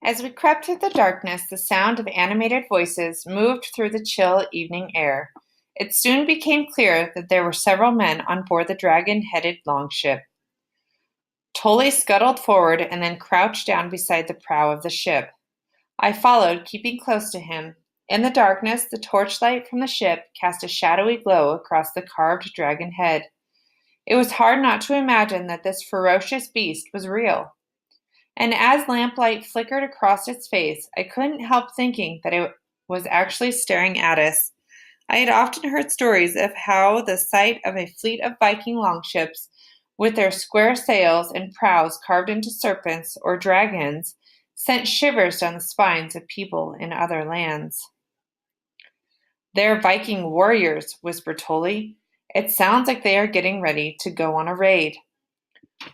As we crept through the darkness, the sound of animated voices moved through the chill evening air. It soon became clear that there were several men on board the dragon-headed longship. Tully scuttled forward and then crouched down beside the prow of the ship. I followed, keeping close to him. In the darkness, the torchlight from the ship cast a shadowy glow across the carved dragon head. It was hard not to imagine that this ferocious beast was real. And as lamplight flickered across its face, I couldn't help thinking that it was actually staring at us. I had often heard stories of how the sight of a fleet of Viking longships, with their square sails and prows carved into serpents or dragons, sent shivers down the spines of people in other lands. "They're Viking warriors," whispered Tully. "It sounds like they are getting ready to go on a raid."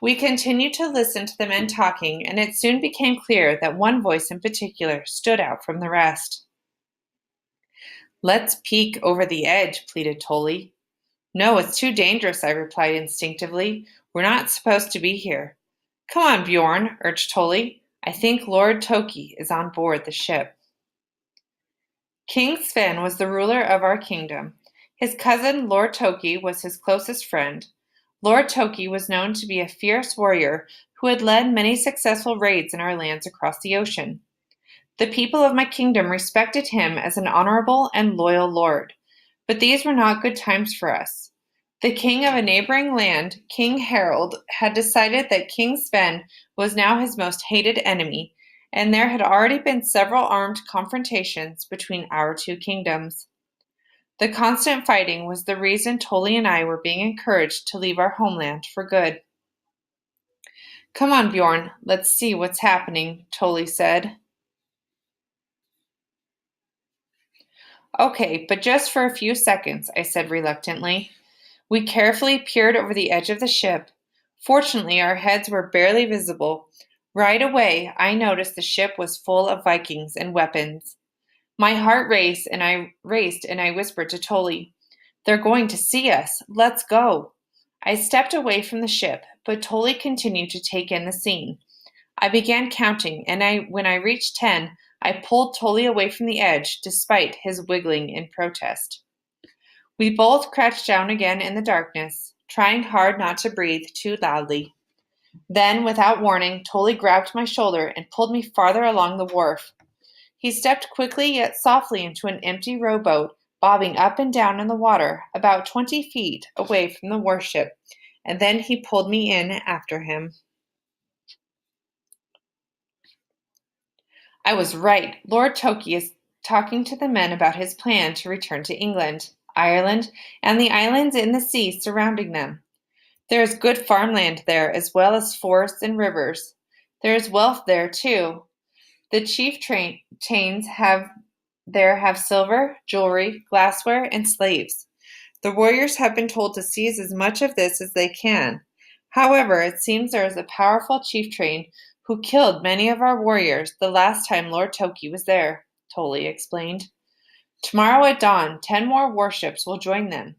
We continued to listen to the men talking, and it soon became clear that one voice in particular stood out from the rest. "Let's peek over the edge," pleaded Tully. "No, it's too dangerous," I replied instinctively. "We're not supposed to be here." "Come on, Bjorn," urged Tully. "I think Lord Toki is on board the ship." King Sven was the ruler of our kingdom. His cousin, Lord Toki, was his closest friend. Lord Toki was known to be a fierce warrior who had led many successful raids in our lands across the ocean. The people of my kingdom respected him as an honorable and loyal lord, but these were not good times for us. The king of a neighboring land, King Harald, had decided that King Sven was now his most hated enemy, and there had already been several armed confrontations between our two kingdoms. The constant fighting was the reason Tully and I were being encouraged to leave our homeland for good. "Come on, Bjorn, let's see what's happening," Tully said. "Okay, but just for a few seconds," I said reluctantly. We carefully peered over the edge of the ship. Fortunately, our heads were barely visible. Right away, I noticed the ship was full of Vikings and weapons. My heart raced, and I whispered to Tully, "They're going to see us. Let's go." I stepped away from the ship, but Tully continued to take in the scene. I began counting, and when I reached 10, I pulled Tully away from the edge, despite his wiggling in protest. We both crouched down again in the darkness, trying hard not to breathe too loudly. Then, without warning, Tully grabbed my shoulder and pulled me farther along the wharf. He stepped quickly yet softly into an empty rowboat, bobbing up and down in the water about 20 feet away from the warship, and then he pulled me in after him. I was right. Lord Toki is talking to the men about his plan to return to England, Ireland, and the islands in the sea surrounding them. There is good farmland there, as well as forests and rivers. There is wealth there, too. The chief chains have silver, jewelry, glassware, and slaves. The warriors have been told to seize as much of this as they can. However, it seems there is a powerful chief train who killed many of our warriors the last time Lord Toki was there, Tully explained. Tomorrow at dawn, 10 more warships will join them.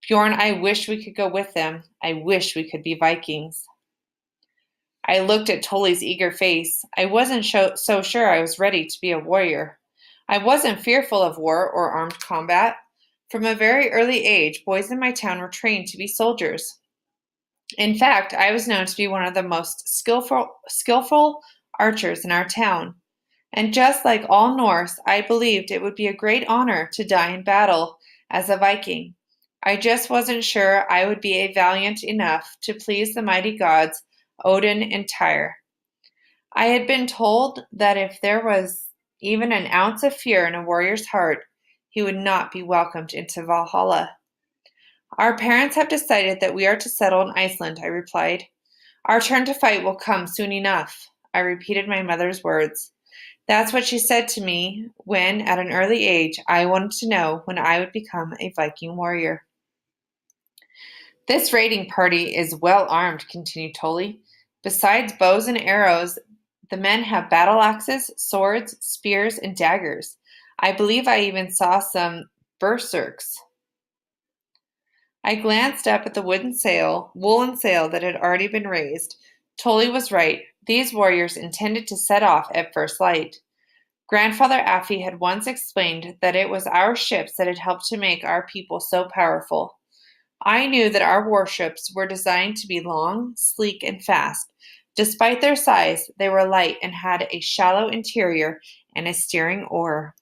Bjorn, I wish we could go with them. I wish we could be Vikings. I looked at Tully's eager face. I wasn't so sure I was ready to be a warrior. I wasn't fearful of war or armed combat. From a very early age, boys in my town were trained to be soldiers. In fact, I was known to be one of the most skillful archers in our town. And just like all Norse, I believed it would be a great honor to die in battle as a Viking. I just wasn't sure I would be valiant enough to please the mighty gods Odin and Tyr. I had been told that if there was even an ounce of fear in a warrior's heart, he would not be welcomed into Valhalla. Our parents have decided that we are to settle in Iceland, I replied. Our turn to fight will come soon enough. I repeated my mother's words. That's what she said to me when, at an early age, I wanted to know when I would become a Viking warrior. This raiding party is well armed, continued Tully. Besides bows and arrows, the men have battle axes, swords, spears, and daggers. I believe I even saw some berserks. I glanced up at the woolen sail that had already been raised. Tully was right. These warriors intended to set off at first light. Grandfather Affy had once explained that it was our ships that had helped to make our people so powerful. I knew that our warships were designed to be long, sleek, and fast. Despite their size, they were light and had a shallow interior and a steering oar.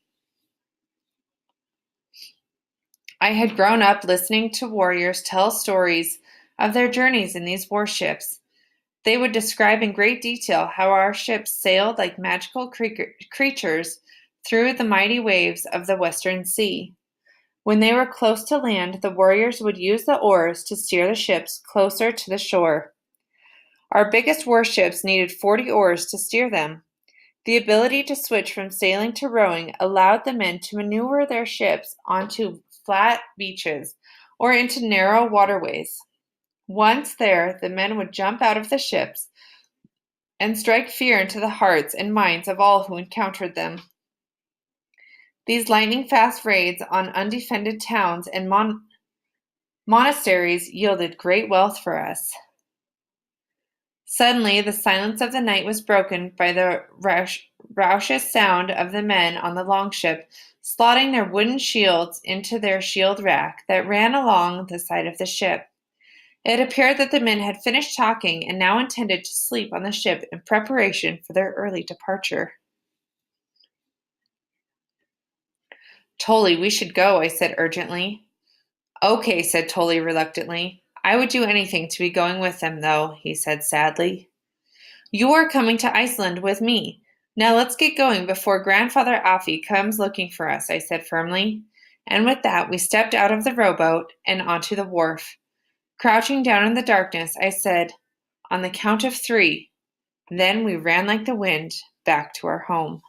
I had grown up listening to warriors tell stories of their journeys in these warships. They would describe in great detail how our ships sailed like magical creatures through the mighty waves of the Western Sea. When they were close to land, the warriors would use the oars to steer the ships closer to the shore. Our biggest warships needed 40 oars to steer them. The ability to switch from sailing to rowing allowed the men to maneuver their ships onto flat beaches or into narrow waterways. Once there, the men would jump out of the ships and strike fear into the hearts and minds of all who encountered them. These lightning-fast raids on undefended towns and monasteries yielded great wealth for us. Suddenly, the silence of the night was broken by the raucous sound of the men on the longship slotting their wooden shields into their shield rack that ran along the side of the ship. It appeared that the men had finished talking and now intended to sleep on the ship in preparation for their early departure. Tolly, we should go, I said urgently. Okay, said Tolly reluctantly. I would do anything to be going with them, though, he said sadly. You are coming to Iceland with me. Now let's get going before Grandfather Affy comes looking for us, I said firmly. And with that, we stepped out of the rowboat and onto the wharf. Crouching down in the darkness, I said, on the count of 3. Then we ran like the wind back to our home.